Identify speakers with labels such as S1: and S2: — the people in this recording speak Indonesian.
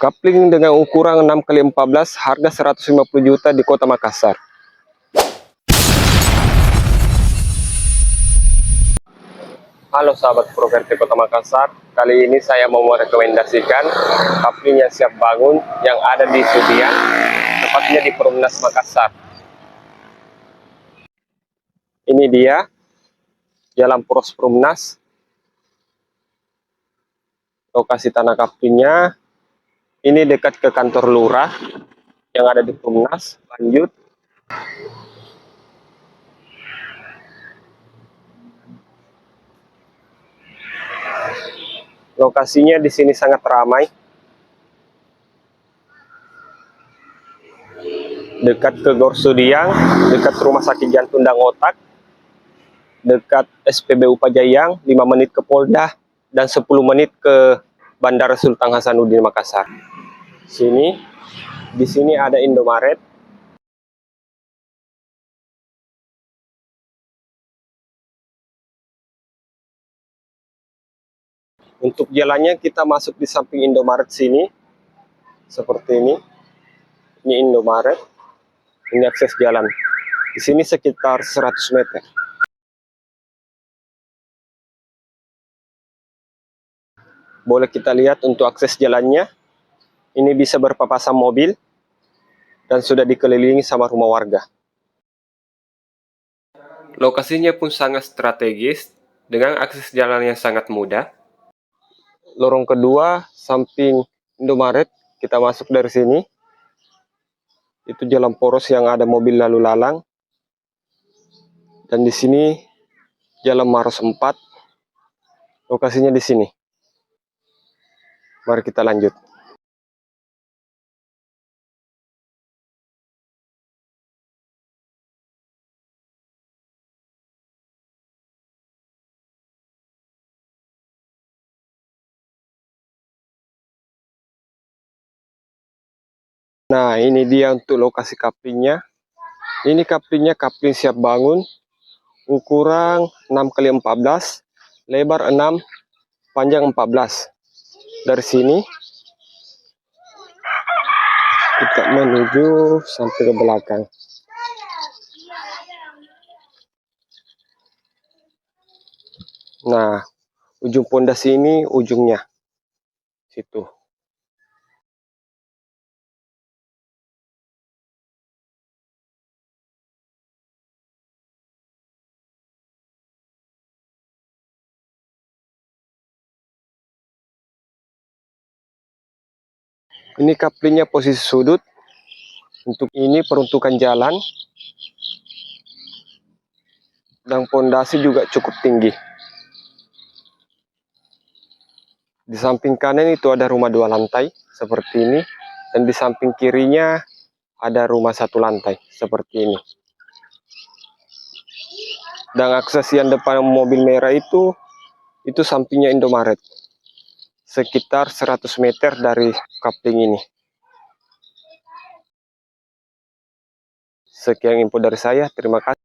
S1: Kapling dengan ukuran 6x14 harga 150 juta di Kota Makassar. Halo sahabat properti Kota Makassar, kali ini saya mau merekomendasikan kapling yang siap bangun yang ada di Sudiang, tepatnya di Perumnas Makassar. Ini dia Jalan Poros Perumnas, lokasi tanah kaplingnya. Ini dekat ke kantor lurah yang ada di Perumnas. Lanjut, lokasinya di sini sangat ramai, dekat ke Gor Sudiang, dekat Rumah Sakit Jantung dan Otak, dekat SPBU Pajayang, 5 menit ke Polda, dan 10 menit ke Bandara Sultan Hasanuddin Makassar. Di sini ada Indomaret. Untuk jalannya kita masuk di samping Indomaret sini, seperti ini. Ini Indomaret. Ini akses jalan. Di sini sekitar 100 meter. Boleh kita lihat untuk akses jalannya. Ini bisa berpapasan mobil dan sudah dikelilingi sama rumah warga. Lokasinya pun sangat strategis dengan akses jalan yang sangat mudah. Lorong kedua samping Indomaret, kita masuk dari sini. Itu jalan poros yang ada mobil lalu lalang. Dan di sini Jalan Maros 4. Lokasinya di sini. Mari kita lanjut. Nah, ini dia untuk lokasi kaplingnya. Ini kaplingnya kapling siap bangun. Ukuran 6x14, lebar 6, panjang 14. Dari sini kita menuju sampai ke belakang. Nah, ujung pondasi ini ujungnya situ. Ini kaplingnya posisi sudut. Untuk ini peruntukan jalan dan pondasi juga cukup tinggi. Di samping kanan itu ada rumah 2 lantai seperti ini, dan di samping kirinya ada rumah 1 lantai seperti ini. Dan akses yang depan mobil merah itu sampingnya Indomaret, sekitar 100 meter dari kapling ini. Sekian info dari saya, terima kasih.